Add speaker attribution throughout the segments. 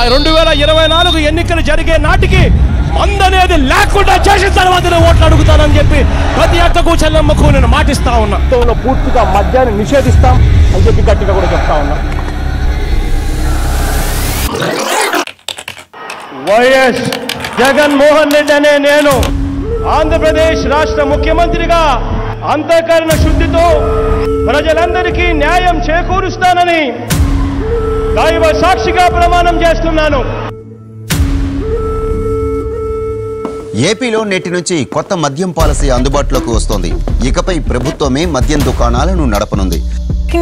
Speaker 1: 2024 ఎన్నికలు జరిగే నాటికి మందనేది లేకుండా చేసిన తర్వాతనే ఓట్లు అడుగుతానని చెప్పి ప్రతి అక్కకు చెల్లమ్మకు నేను మాటిస్తా ఉన్నా. పూర్తిగా మద్యాన్ని నిషేధిస్తాం అని చెప్పి గట్టిగా కూడా చెప్తా ఉన్నా. వైఎస్ జగన్మోహన్ రెడ్డి అనే నేను ఆంధ్రప్రదేశ్ రాష్ట్ర ముఖ్యమంత్రిగా అంతఃకరణ శుద్ధితో ప్రజలందరికీ న్యాయం చేకూరుస్తానని దైవ సాక్షిగా ప్రమాణం చేస్తున్నాను.
Speaker 2: ఏపీలో నేటి నుంచి కొత్త మద్యం పాలసీ అందుబాటులోకి వస్తోంది. ఇకపై ప్రభుత్వమే మద్యం దుకాణాలను నడపనుంది.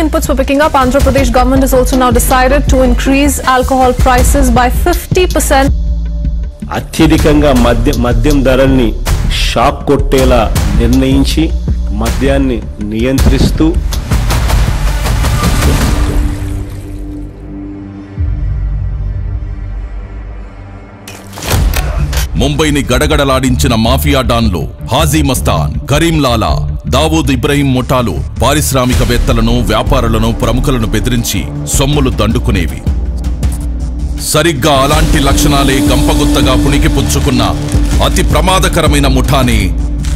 Speaker 3: Inputs for picking up, Andhra Pradesh government has also now decided to increase alcohol prices by 50%.
Speaker 1: అత్యధికంగా మద్యం ధరల్ని షాక్ కొట్టేలా నిర్ణయించి మద్యాన్ని నియంత్రిస్తూ
Speaker 4: ముంబైని గడగడలాడించిన మాఫియా డాన్లు హాజీ మస్తాన్, కరీం లాలా, దావూద్ ఇబ్రహీం ముఠాలు పారిశ్రామికవేత్తలను, వ్యాపారులను, ప్రముఖులను బెదిరించి సొమ్ములు దండుకునేవి. సరిగ్గా అలాంటి లక్షణాలే గంపగుత్తగా పుణికిపుచ్చుకున్న అతి ప్రమాదకరమైన ముఠానే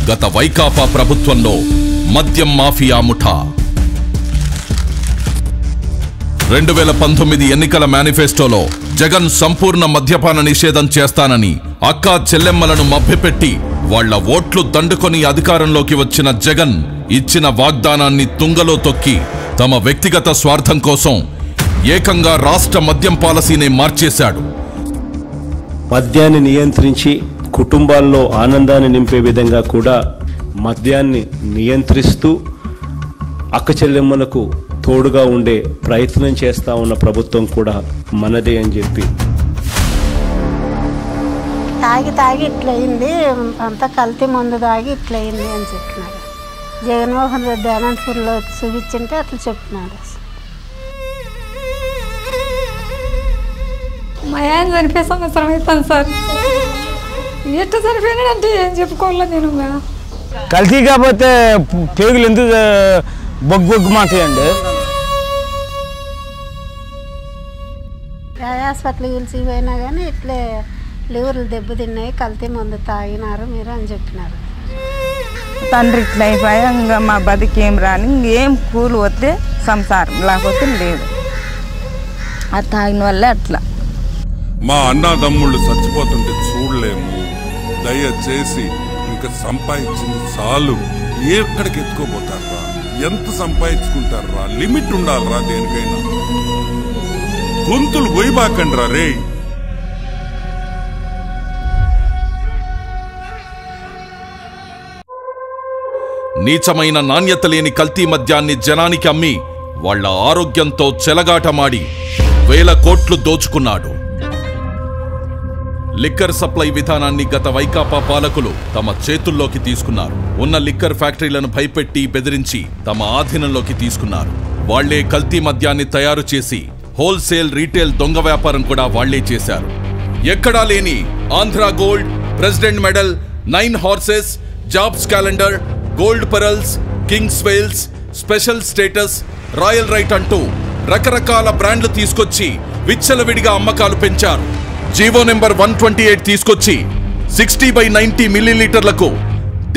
Speaker 4: గత వైకాపా ప్రభుత్వంలో మద్యం మాఫియా ముఠా. 2019 ఎన్నికల మేనిఫెస్టోలో జగన్ సంపూర్ణ మద్యపాన నిషేధం చేస్తానని అక్కా చెల్లెమ్మలను మభ్యపెట్టి వాళ్ల ఓట్లు దండుకొని అధికారంలోకి వచ్చిన జగన్ ఇచ్చిన వాగ్దానాన్ని తుంగలో తొక్కి తమ వ్యక్తిగత స్వార్థం కోసం ఏకంగా రాష్ట్ర మద్యం పాలసీనే మార్చేశాడు.
Speaker 1: మద్యాన్ని నియంత్రించి కుటుంబాల్లో ఆనందాన్ని నింపే విధంగా కూడా మద్యాన్ని నియంత్రిస్తూ అక్క చెల్లెమ్మలకు తోడుగా ఉండే ప్రయత్నం చేస్తా ఉన్న ప్రభుత్వం కూడా మనదే అని చెప్పి.
Speaker 5: తాగి ఇట్లయింది, అంతా కల్తీ మందు తాగి ఇట్లయింది అని చెప్పినారు. జగన్మోహన్ రెడ్డి అనంతపూర్లో చూపించింటే అట్లా చెప్పినాడు.
Speaker 6: మా ఆయన చనిపోయే సంవత్సరం అవుతాను సార్. ఎట్లా చనిపోయినాడంటే ఏం చెప్పుకోవాలా నేను.
Speaker 7: కల్తీ కాకపోతే పేగులు ఎందుకు బొగ్గుమాటాయండి.
Speaker 5: హాస్పిటల్ పిలిచిపోయినా కానీ ఇట్లే లివర్లు దెబ్బతిన్నాయి, కల్తీ మందు తాగినారు మీరు అని చెప్పినారు.
Speaker 8: తండ్రి ఇట్లా అయిపోయా, ఇంకా మా బతికేం రాని, ఇంకేం కూలి వస్తే సంసారం, లేకపోతే లేదు. అది తాగిన వల్లే అట్లా.
Speaker 9: మా అన్నదమ్ముళ్ళు చచ్చిపోతుంటే చూడలేము. దయచేసి ఇంకా సంపాదించింది చాలు. ఎక్కడికి ఎత్తుకోబోతారా? ఎంత సంపాదించుకుంటారా? లిమిట్ ఉండాలరా దేనికైనా. గొంతులు గొయ్యబాకండి రా రే.
Speaker 4: నీచమైన నాణ్యత లేని కల్తీ మద్యాన్ని జనానికి అమ్మి వాళ్ల ఆరోగ్యంతో చెలగాటమాడి వేల కోట్లు దోచుకున్నాడు. లిక్కర్ సప్లై విధానాన్ని గత వైకాపా పాలకులు తమ చేతుల్లోకి తీసుకున్నారు. ఉన్న లిక్కర్ ఫ్యాక్టరీలను భయపెట్టి బెదిరించి తమ ఆధీనంలోకి తీసుకున్నారు. వాళ్లే కల్తీ మద్యాన్ని తయారు చేసి హోల్సేల్, రీటైల్ దొంగ వ్యాపారం కూడా వాళ్లే చేశారు. ఎక్కడా లేని Andhra gold, president medal, 9 horses, jobs calendar, gold pearls, kings Wales, special status, royal right అంటూ రకరకాల బ్రాండ్లు తీసుకొచ్చి విచ్చలవిడిగా అమ్మకాలు పెంచారు. జీవో నెంబర్ 128 తీసుకొచ్చి 60/90 మిల్లీలీటర్లకు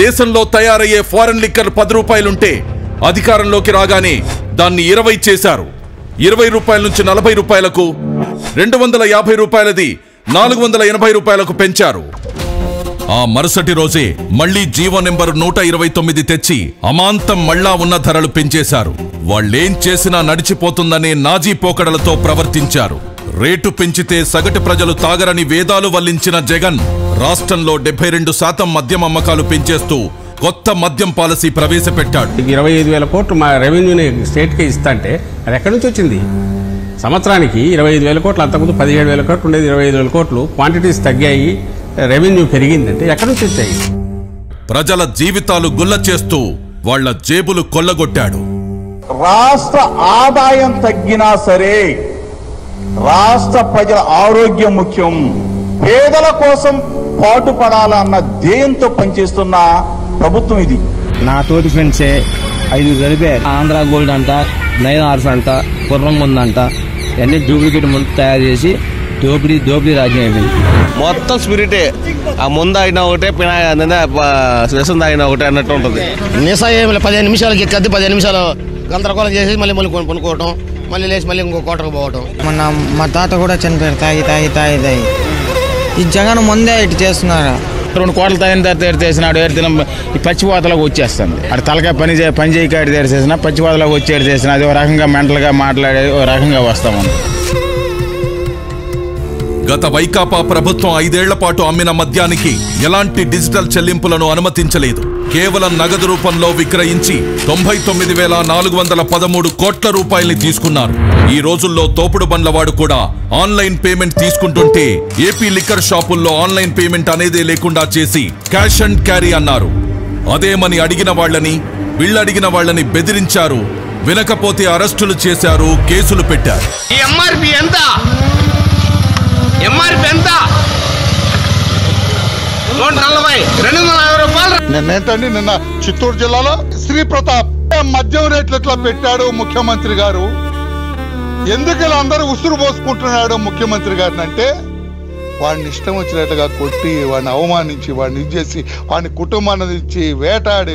Speaker 4: దేశంలో తయారయ్యే ఫారెన్ లిక్కర్ 10 రూపాయలుంటే అధికారంలోకి రాగానే దాన్ని 20 చేశారు. 20 రూపాయల నుంచి 40 రూపాయలకు, 250 రూపాయలది 480 రూపాయలకు పెంచారు. ఆ మరుసటి రోజే మళ్లీ జీవో నెంబర్ 129 తెచ్చి అమాంతం మళ్ళా ఉన్న ధరలు పెంచేశారు. వాళ్లేం చేసినా నడిచిపోతుందనే నాజీ పోకడలతో ప్రవర్తించారు. రేటు పెంచితే సగటు ప్రజలు తాగరని వేదాలు వల్లించిన జగన్ రాష్ట్రంలో 72% మద్యం అమ్మకాలు పెంచేస్తూ కొత్త మద్యం పాలసీ ప్రవేశపెట్టాడు.
Speaker 10: 25,000 కోట్లు మా రెవెన్యూని స్టేట్కి ఇస్తాంటే అది ఎక్కడి నుంచి వచ్చింది? సంవత్సరానికి 25,000 కోట్లు, అంతకుముందు 17,000 కోట్లు ఉండేది, 25,000 కోట్లు. క్వాంటిటీస్ తగ్గాయి, రెవెన్యూ పెరిగిందంటే ఎక్కడి నుంచి వచ్చాయి?
Speaker 4: ప్రజల జీవితాలు గుల్ల చేస్తూ వాళ్ల జేబులు కొల్లగొట్టాడు.
Speaker 11: రాష్ట్ర ఆదాయం తగ్గినా సరే రాష్ట్ర ప్రజల ఆరోగ్యం ముఖ్యం, పేదల కోసం పాటుపడాలన్న ధ్యేయంతో పనిచేస్తున్న ప్రభుత్వం ఇది.
Speaker 7: నా తోటి ఫ్రెండ్సే 5 జరిపారు. ఆంధ్ర గోల్డ్ అంట, 9 హార్స్ అంట, కుర్రం ముందంట, అన్ని డూప్లికేట్ ముందు తయారు చేసి దోపిడీ రాజ్యం అయిపోయింది.
Speaker 1: మొత్తం స్పిరిటే. ఆ ముందు అయినా ఒకటే, రసం తాగినా ఒకటే అన్నట్టు ఉంటుంది.
Speaker 12: నిసా ఏమి 15 నిమిషాలకి ఎక్కద్ది, 15 నిమిషాలు గందరగోళం చేసి మళ్ళీ కొనుక్కోవటం, మళ్ళీ లేచి మళ్ళీ ఇంకో కోటకు పోవటం.
Speaker 13: మా తాత కూడా చనిపోయారు తాగి. ఈ జగన్ ముందే ఇటు చేస్తున్నారు.
Speaker 7: 2 కోట్ల తాగిన తర్వాత ఏడ్చేసినాడు, ఏడ్తినం ఈ పచ్చిపోతలోకి వచ్చేస్తుంది. అటు తలకాయ పని చేయకాడి ఏడ్చేసిన, పచ్చిపోతలోకి వచ్చి ఏడ్చేసిన, అది ఒక రకంగా మెంటల్గా మాట్లాడే ఒక రకంగా వస్తామని.
Speaker 4: గత వైకాపా ప్రభుత్వం 5 ఏళ్ల పాటు అమ్మిన మద్యానికి ఎలాంటి డిజిటల్ చెల్లింపులను అనుమతించలేదు. కేవలం నగదు రూపంలో విక్రయించి 99,413 కోట్ల రూపాయల్ని తీసుకున్నారు. ఈ రోజుల్లో తోపుడు బండ్లవాడు కూడా ఆన్లైన్ పేమెంట్ తీసుకుంటుంటే ఏపీ లిక్కర్ షాపుల్లో ఆన్లైన్ పేమెంట్ అనేదే లేకుండా చేసి క్యాష్ అండ్ క్యారీ అన్నారు. అదేమని అడిగిన వాళ్ళని, వీళ్ళడిగిన వాళ్ళని బెదిరించారు. వినకపోతే అరెస్టులు చేశారు, కేసులు పెట్టారు.
Speaker 12: ఎంఆర్పి ఎంత? 140, 250 రూపాయలు.
Speaker 9: నిన్నేంటండి నిన్న చిత్తూరు జిల్లాలో శ్రీ ప్రతాప్ మద్యం రేట్లు ఎట్లా పెట్టాడు ముఖ్యమంత్రి గారు? ఎందుకు ఇలా అందరూ ఉసురు పోసుకుంటున్నాడు ముఖ్యమంత్రి గారిని అంటే, వాడిని ఇష్టం వచ్చినట్టుగా కొట్టి, వాడిని అవమానించి, వాడిని ఇచ్చేసి, వాడిని కుటుంబాన్ని ఇచ్చి వెంటాడి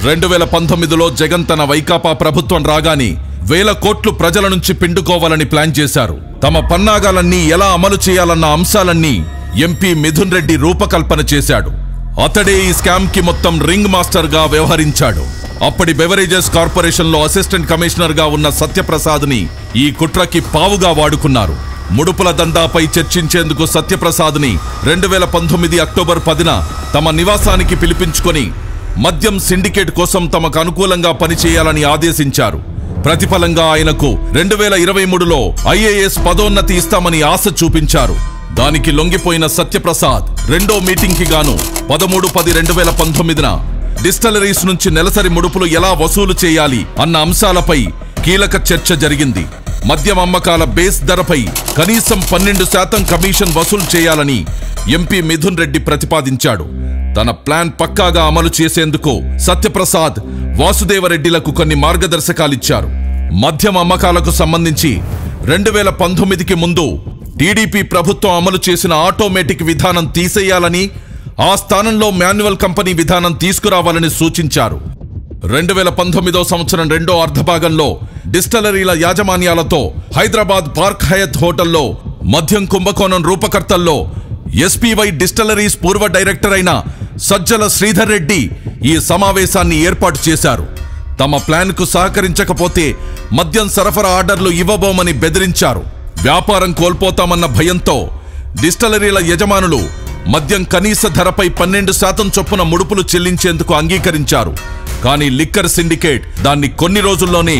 Speaker 4: 2019లో జగన్ తన వైకాపా ప్రభుత్వం రాగానే 1000 కోట్లు ప్రజల నుంచి పిండుకోవాలని ప్లాన్ చేశారు. తమ పన్నాగాలన్నీ ఎలా అమలు చేయాలన్న అంశాలన్నీ ఎంపీ మిథున్ రెడ్డి రూపకల్పన చేశాడు. అతడే ఈ స్కామ్ కి మొత్తం రింగ్ మాస్టర్ గా వ్యవహరించాడు. అప్పటి బెవరేజెస్ కార్పొరేషన్ లో అసిస్టెంట్ కమిషనర్ గా ఉన్న సత్యప్రసాద్ ని ఈ కుట్రకి పావుగా వాడుకున్నారు. ముడుపుల దందాపై చర్చించేందుకు సత్యప్రసాద్ ని 2019 అక్టోబర్ 10న తమ నివాసానికి పిలిపించుకొని మద్యం సిండికేట్ కోసం తమకు అనుకూలంగా పనిచేయాలని ఆదేశించారు. ప్రతిఫలంగా ఆయనకు 2023లో ఐఏఎస్ పదోన్నతి ఇస్తామని ఆశ చూపించారు. దానికి లొంగిపోయిన సత్యప్రసాద్ రెండో మీటింగ్ కి గాను 13/10/2019న డిస్టిలరీస్ నుంచి నెలసరి ముడుపులు ఎలా వసూలు చేయాలి అన్న అంశాలపై కీలక చర్చ జరిగింది. మద్యం అమ్మకాల బేస్ ధరపై కనీసం 12% కమిషన్ వసూలు చేయాలని ఎంపీ మిథున్ రెడ్డి ప్రతిపాదించాడు. తన ప్లాన్ పక్కాగా అమలు చేసేందుకు సత్యప్రసాద్, వాసుదేవరెడ్డిలకు కొన్ని మార్గదర్శకాలిచ్చారు. మద్యం అమ్మకాలకు సంబంధించి 2019కి ముందు టీడీపీ ప్రభుత్వం అమలు చేసిన ఆటోమేటిక్ విధానం తీసేయాలని, ఆ స్థానంలో మాన్యువల్ కంపెనీ విధానం తీసుకురావాలని సూచించారు. 2019వ సంవత్సరం రెండో అర్ధభాగంలో డిస్టిలరీల యాజమాన్యాలతో హైదరాబాద్ పార్క్ హయత్ హోటల్లో మద్యం కుంభకోణం రూపకర్తల్లో ఎస్పీవై డిస్టిలరీస్ పూర్వ డైరెక్టర్ అయిన సజ్జల శ్రీధర్ రెడ్డి ఈ సమావేశాన్ని ఏర్పాటు చేశారు. తమ ప్లాన్ కు సహకరించకపోతే మద్యం సరఫరా ఆర్డర్లు ఇవ్వబోమని బెదిరించారు. వ్యాపారం కోల్పోతామన్న భయంతో డిస్టిలరీల యజమానులు మద్యం కనీస ధరపై 12% చొప్పున ముడుపులు చెల్లించేందుకు అంగీకరించారు. కానీ లిక్కర్ సిండికేట్ దాన్ని కొన్ని రోజుల్లోనే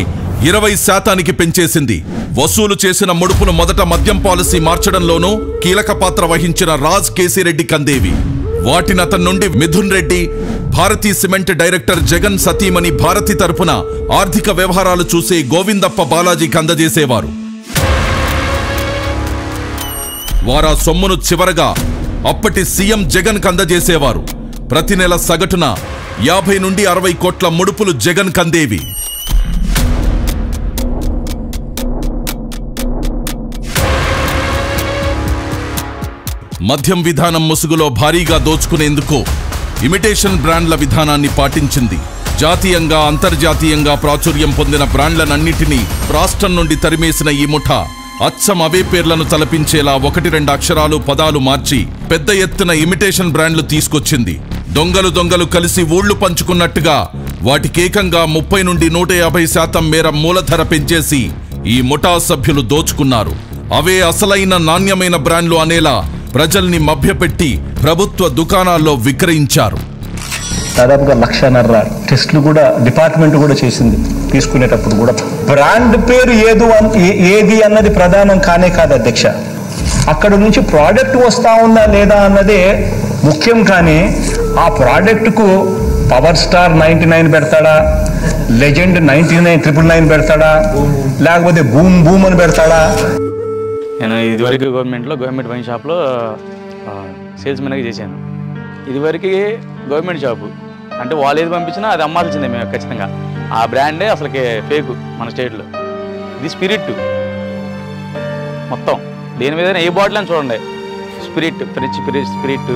Speaker 4: 20% పెంచేసింది. వసూలు చేసిన ముడుపులు మొదట మద్యం పాలసీ మార్చడంలోనూ కీలక పాత్ర వహించిన రాజ్ కేసిరెడ్డి కందేవి. వాటిని అతని నుండి మిథున్ రెడ్డి, భారతీ సిమెంట్ డైరెక్టర్ జగన్ సతీమణి భారతి తరపున ఆర్థిక వ్యవహారాలు చూసే గోవిందప్ప బాలాజీకి అందజేసేవారు. వారా సొమ్మును చివరగా అప్పటి సీఎం జగన్ కందజేసేవారు. ప్రతి నెల సగటున 50 నుండి 60 కోట్ల ముడుపులు జగన్ కందేవి. మద్యం విధానం ముసుగులో భారీగా దోచుకునేందుకు ఇమిటేషన్ బ్రాండ్ల విధానాన్ని పాటించింది. జాతీయంగా, అంతర్జాతీయంగా ప్రాచుర్యం పొందిన బ్రాండ్లనన్నిటినీ రాష్ట్రం నుండి తరిమేసిన ఈ ముఠా అచ్చం అవే పేర్లను తలపించేలా 1-2 అక్షరాలు, పదాలు మార్చి పెద్ద ఎత్తున ఇమిటేషన్ బ్రాండ్లు తీసుకొచ్చింది. దొంగలు కలిసి ఊళ్లు పంచుకున్నట్టుగా వాటికేకంగా 30 నుండి 150% మేర మూలధర పెంచేసి ఈ ముఠా సభ్యులు దోచుకున్నారు. అవే అసలైన నాణ్యమైన బ్రాండ్లు అనేలా ప్రజల్ని మభ్యపెట్టి ప్రభుత్వ దుకాణాల్లో విక్రయించారు.
Speaker 14: దాదాపుగా 1,50,000 టెస్టులు కూడా డిపార్ట్మెంట్ కూడా చేసింది. తీసుకునేటప్పుడు కూడా బ్రాండ్ పేరు ఏది అన్నది ప్రధానం కానే కాదు అధ్యక్ష. అక్కడ నుంచి ప్రోడక్ట్ వస్తా ఉందా లేదా అన్నదే ముఖ్యం. కానీ ఆ ప్రోడక్ట్కు పవర్ స్టార్ 99 పెడతాడా, లెజెండ్ 99,999 పెడతాడా, లేకపోతే బూమ్ అని పెడతాడా?
Speaker 7: నేను ఇదివరకు గవర్నమెంట్ వైన్ షాప్లో సేల్స్ మెన్గా చేశాను. ఇదివరకు గవర్నమెంట్ షాపు అంటే వాళ్ళు ఏది పంపించినా అది అమ్మాల్సిందే మేము ఖచ్చితంగా.
Speaker 15: ఆ బ్రాండే అసలుకి ఫేక్ మన స్టేట్లో. ఇది స్పిరిట్ మొత్తం. దేని మీద ఏ బాటిల్ అని చూడండి, spirit, French spirit,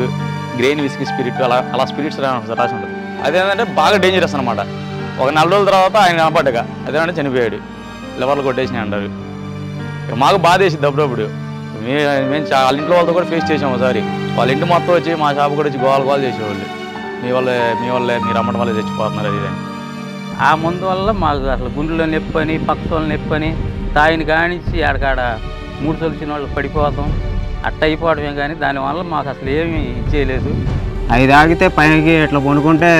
Speaker 15: grain whisky spirit, అలా స్పిరిట్స్ రాసి ఉంటుంది. అదేంటంటే బాగా డేంజరస్ అనమాట. ఒక 4 రోజుల తర్వాత ఆయన కనపడ్డగా అదేమంటే చనిపోయాడు, లివర్లు కొట్టేసినాయి అంటారు. మాకు బాధ వేసింది అప్పుడప్పుడు. మేము వాళ్ళ ఇంట్లో వాళ్ళతో కూడా ఫేస్ చేసాము ఒకసారి. వాళ్ళ ఇంటి మొత్తం వచ్చి మా షాప్ కూడా వచ్చి గోల చేసేవాళ్ళు, మీ వాళ్ళే మీరు అమ్మడం వల్ల చచ్చిపోతున్నారు అది అని.
Speaker 16: ఆ మందు వల్ల మాకు అసలు గుండెలో నొప్పని, పక్కతోళ్ళు నొప్పని, తాయిని కానిచ్చి ఆడకాడ 3 తొలిచిన వాళ్ళు పడిపోతాం, అట్ట అయిపోవడమే. కానీ దానివల్ల మాకు అసలు ఏమీ ఇచ్చేయలేదు.
Speaker 13: అవి తాగితే పైకి ఇట్లా కొనుక్కుంటే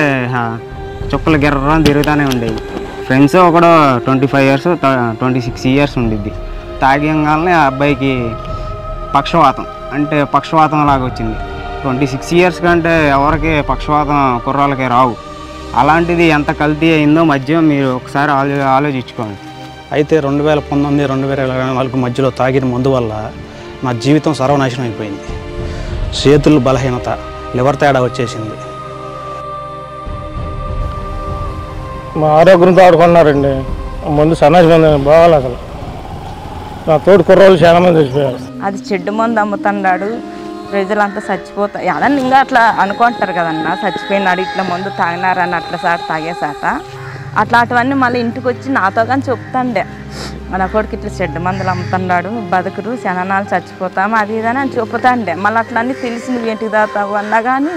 Speaker 13: చుక్కలు గిర్రని తిరుగుతూనే ఉండేవి. ఫ్రెండ్స్ ఒకడు 25 ఇయర్స్ 26 ఇయర్స్ ఉండిద్ది. తాగంగానే ఆ అబ్బాయికి పక్షవాతం, అంటే పక్షవాతం లాగా వచ్చింది. 26 ఇయర్స్ కంటే ఎవరికి పక్షవాతం కుర్రాళ్ళకి రావు. అలాంటిది ఎంత కల్తీ అయిందో మద్యం మీరు ఒకసారి ఆలోచించుకోండి.
Speaker 17: అయితే 2019, 2024 మధ్యలో తాగిన మందు వల్ల నా జీవితం సర్వనాశనం అయిపోయింది. చేతులు బలహీనత, లివర్ తేడా వచ్చేసింది.
Speaker 18: మా ఆరోగ్యంతో ఆడుకున్నారండి. మందు సన్నాసి మంది బాగాలి. అసలు నా తోటి కుర్రోళ్ళు చాలా మంది చచ్చిపోయారు.
Speaker 8: అది చెడ్డు మందు అమ్ముతున్నాడు, ప్రజలంతా చచ్చిపోతారు. అదని ఇంకా అట్లా అనుకుంటారు కదన్నా, చచ్చిపోయినాడు ఇట్లా మందు తాగినారని అట్లా సార్ తాగేసాట. అట్లాంటివన్నీ మళ్ళీ ఇంటికి వచ్చి నాతో కానీ చెప్తాండే, నా కొడుకు ఇట్లా చెడ్డ మందులు అమ్ముతున్నాడు, బతుకురు శనాలు చచ్చిపోతాము అది ఇదని అని చెప్తాండే. మళ్ళీ అట్లా అన్నీ తెలిసి నువ్వు ఏంటికి తాగుతావు అన్నా కానీ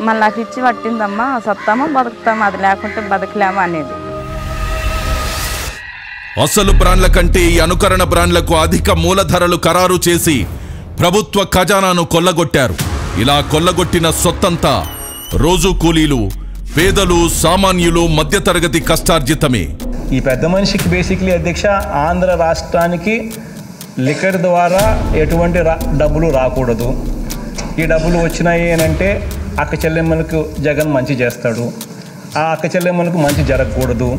Speaker 8: మళ్ళీ నాకు ఇచ్చి పట్టిందమ్మా, సత్తామా బతుకుతామా, అది లేకుంటే బతకలేమా అనేది.
Speaker 4: అసలు బ్రాండ్ల కంటే ఈ అనుకరణ బ్రాండ్లకు అధిక మూలధరలు ఖరారు చేసి ప్రభుత్వ ఖజానాను కొల్లగొట్టారు. ఇలా కొల్లగొట్టిన సొత్తంతా రోజు కూలీలు, పేదలు, సామాన్యులు, మధ్యతరగతి కష్టార్జితమే.
Speaker 14: ఈ పెద్ద మనిషికి బేసిక్లీ అధ్యక్ష ఆంధ్ర రాష్ట్రానికి లిక్కర్ ద్వారా ఎటువంటి డబ్బులు రాకూడదు. ఈ డబ్బులు వచ్చినాయి అని అంటే అక్క చెల్లెమ్మలకు జగన్ మంచి చేస్తాడు, ఆ అక్క చెల్లెమ్మలకు మంచి జరగకూడదు.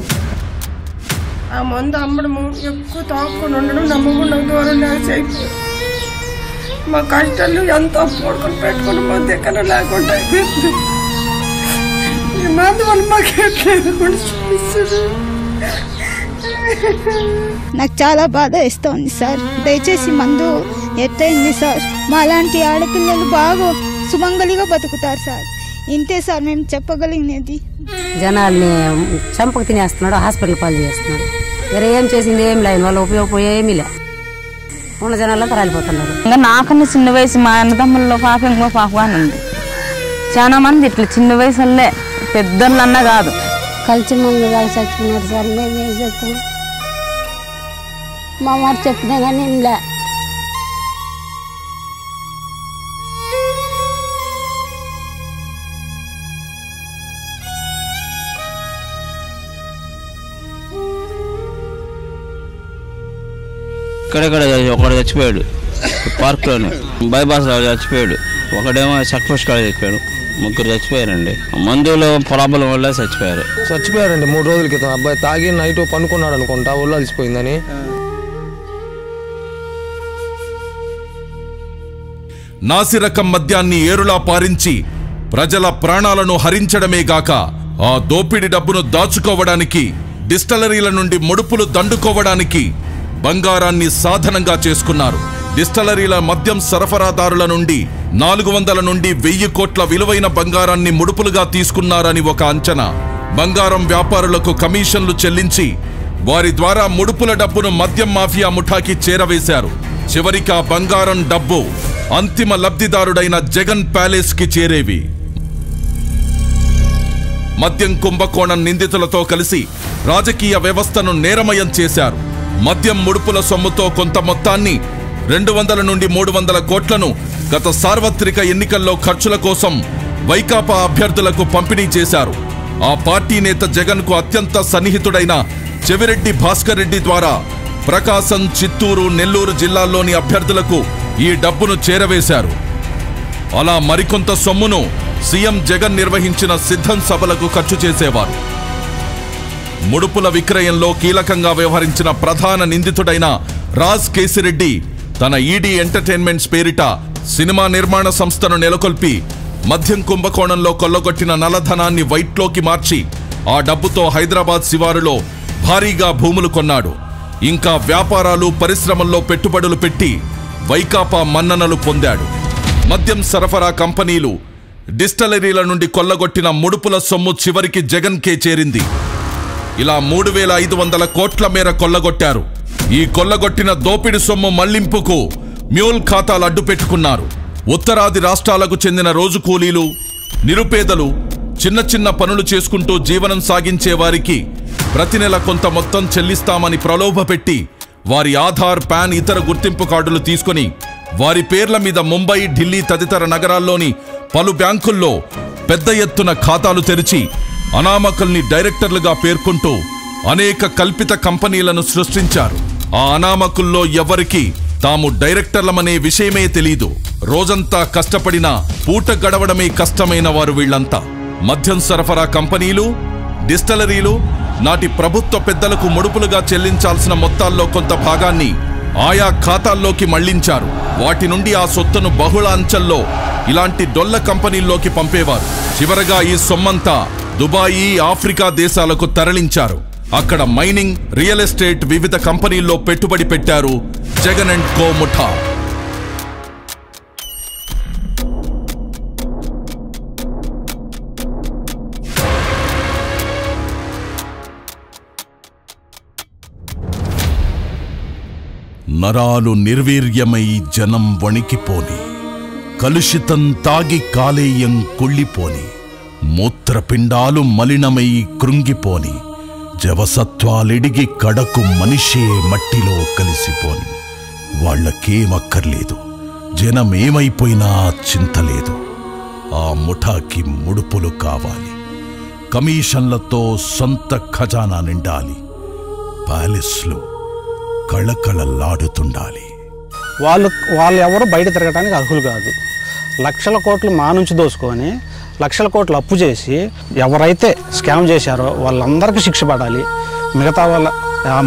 Speaker 19: ఆ మందు అమ్మడము, ఎక్కువ తాక్కుని ఉండడం, నమ్మకుండా దూరం అయిపోయి మా కష్టాలు ఎంతో పోడుకొని పెట్టుకుని మా దగ్గర లేకుండా అయిపోయింది. ఈ మందు వల్ల మాకు ఎట్లేదు కూడా చూపిస్తుంది.
Speaker 20: నాకు చాలా బాధ ఇస్తోంది సార్. దయచేసి మందు ఎత్తైంది సార్. మా లాంటి ఆడపిల్లలు బాగా సుమంగలిగా బతుకుతారు సార్. ఇంతే సార్ మేము చెప్పగలిగినది.
Speaker 21: జనాల్ని చంపకు తినేస్తున్నాడు, హాస్పిటల్ పాలు చేస్తున్నాడు. వేరే ఏం చేసింది ఏం లేదు, వాళ్ళ ఉపయోగం ఏమీ లే. ఉన్న జనాలంతా రాలిపోతున్నారు.
Speaker 8: ఇంకా నాకన్నా చిన్న వయసు మా అన్నదమ్ముల్లో పాప ఇంకో పాప అని ఉంది. చాలా మంది ఇట్లా చిన్న వయసులే, పెద్దోళ్ళన్నా కాదు.
Speaker 21: కలిసి మందు దాకా చచ్చిపోయినాడు సార్. మేము ఏం చెప్తాం, మా మాట చెప్పినా కానీ లే.
Speaker 22: ఇక్కడెక్కడ ఒకడు చచ్చిపోయాడు, పార్క్లోనే బైపాస్ చచ్చిపోయాడు. ఒకడేమో సక్ఫోష్ కాడ చచ్చిపోయాడు. 3 చచ్చిపోయారండి. మందులో ప్రాబ్లం వల్ల చచ్చిపోయారండి.
Speaker 23: 3 రోజుల క్రితం అబ్బాయి తాగి నైట్ పనుకున్నాడు అనుకుంటా, ఒళ్ళు అలసిపోయిందని.
Speaker 4: నాసిరకం మద్యాన్ని ఏరులా పారించి ప్రజల ప్రాణాలను హరించడమే గాక ఆ దోపిడి డబ్బును దాచుకోవడానికి, డిస్టలరీల నుండి ముడుపులు దండుకోవడానికి బంగారాన్ని సాధనంగా చేసుకున్నారు. డిస్టలరీల మద్యం సరఫరాదారుల నుండి 400 నుండి 1000 కోట్ల విలువైన బంగారాన్ని ముడుపులుగా తీసుకున్నారని ఒక అంచనా. బంగారం వ్యాపారులకు కమిషన్లు చెల్లించి వారి ద్వారా ముడుపుల డబ్బును మద్యం మాఫియా ముఠాకి చేరవేశారు. చివరికి ఆ బంగారం డబ్బు అంతిమ లబ్ధిదారుడైన జగన్ ప్యాలెస్ కి చేరేవి. మద్యం కుంభకోణం నిందితులతో కలిసి రాజకీయ వ్యవస్థను నేరమయం చేశారు. మద్యం ముడుపుల సొమ్ముతో కొంత మొత్తాన్ని 200 నుండి 300 కోట్లను గత సార్వత్రిక ఎన్నికల్లో ఖర్చుల కోసం వైకాపా అభ్యర్థులకు పంపిణీ చేశారు. ఆ పార్టీ నేత జగన్ కు అత్యంత సన్నిహితుడైన చెవిరెడ్డి భాస్కర్ రెడ్డి ద్వారా ప్రకాశం, చిత్తూరు, నెల్లూరు జిల్లాల్లోని అభ్యర్థులకు ఈ డబ్బును చేరవేశారు. అలా మరికొంత సొమ్మును సీఎం జగన్ నిర్వహించిన సిద్ధం సభలకు ఖర్చు చేసేవారు. ముడుపుల విక్రయంలో కీలకంగా వ్యవహరించిన ప్రధాన నిందితుడైన రాజ్ కేసిరెడ్డి తన ఈడీ ఎంటర్టైన్మెంట్స్ పేరిట సినిమా నిర్మాణ సంస్థను నెలకొల్పి మద్యం కుంభకోణంలో కొల్లగొట్టిన నల్లధనాన్ని వైట్లోకి మార్చి ఆ డబ్బుతో హైదరాబాద్ శివారులో భారీగా భూములు కొన్నాడు. ఇంకా వ్యాపారాలు పరిశ్రమల్లో పెట్టుబడులు పెట్టి వైకాపా మన్ననలు పొందాడు. మద్యం సరఫరా కంపెనీలు, డిస్టిలరీల నుండి కొల్లగొట్టిన ముడుపుల సొమ్ము చివరికి జగన్కే చేరింది. ఇలా 3,500 కోట్ల మేర కొల్లగొట్టారు. ఈ కొల్లగొట్టిన దోపిడి సొమ్ము మళ్లింపుకు మ్యూల్ ఖాతాలు అడ్డు పెట్టుకున్నారు. ఉత్తరాది రాష్ట్రాలకు చెందిన రోజు కూలీలు, నిరుపేదలు, చిన్న చిన్న పనులు చేసుకుంటూ జీవనం సాగించే వారికి ప్రతి నెల కొంత మొత్తం చెల్లిస్తామని ప్రలోభపెట్టి వారి ఆధార్, పాన్, ఇతర గుర్తింపు కార్డులు తీసుకుని వారి పేర్ల మీద ముంబై, ఢిల్లీ తదితర నగరాల్లోని పలు బ్యాంకుల్లో పెద్ద ఎత్తున ఖాతాలు తెరిచి అనామకుల్ని డైరెక్టర్లుగా పేర్కొంటూ అనేక కల్పిత కంపెనీలను సృష్టించారు. ఆ అనామకుల్లో ఎవరికి తాము డైరెక్టర్లమనే విషయమే తెలీదు. రోజంతా కష్టపడినా పూట గడవడమే కష్టమైన వారు వీళ్లంతా. మద్యం సరఫరా కంపెనీలు, డిస్టిలరీలు నాటి ప్రభుత్వ పెద్దలకు ముడుపులుగా చెల్లించాల్సిన మొత్తాల్లో కొంత భాగాన్ని ఆయా ఖాతాల్లోకి మళ్లించారు. వాటి నుండి ఆ సొత్తును బహుళ అంచెల్లో ఇలాంటి డొల్ల కంపెనీల్లోకి పంపేవారు. చివరగా ఈ సొమ్మంతా దుబాయి, ఆఫ్రికా దేశాలకు తరలించారు. అక్కడ మైనింగ్, రియల్ ఎస్టేట్, వివిధ కంపెనీల్లో పెట్టుబడి పెట్టారు జగన్ అండ్ కో ముఠా. నరాలు నిర్వీర్యమై జనం వణికిపోని, కలుషితం తాగి కాలేయం కుళ్ళిపోని, మూత్రపిండాలు మలినమై కృంగిపోని, జవసత్వాలిడిగి కడకు మనిషే మట్టిలో కలిసిపోని. వాళ్లకేమక్కర్లేదు, జనమేమైపోయినా చింతలేదు. ఆ ముఠాకి ముడుపులు కావాలి, కమిషన్లతో సొంత ఖజానా నిండాలి, ప్యాలెస్లు కళకళలాడుతుండాలి.
Speaker 17: వాళ్ళు ఎవరు బయట తిరగడానికి అర్హులు కాదు. లక్షల కోట్లు మా నుంచి దోసుకొని లక్షల కోట్లు అప్పు చేసి ఎవరైతే స్కామ్ చేశారో వాళ్ళందరికీ శిక్ష పడాలి. మిగతా వాళ్ళ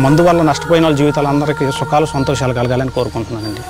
Speaker 17: మందు వల్ల నష్టపోయిన వాళ్ళ జీవితాలందరికీ సుఖాలు, సంతోషాలు కలగాలని కోరుకుంటున్నానండి.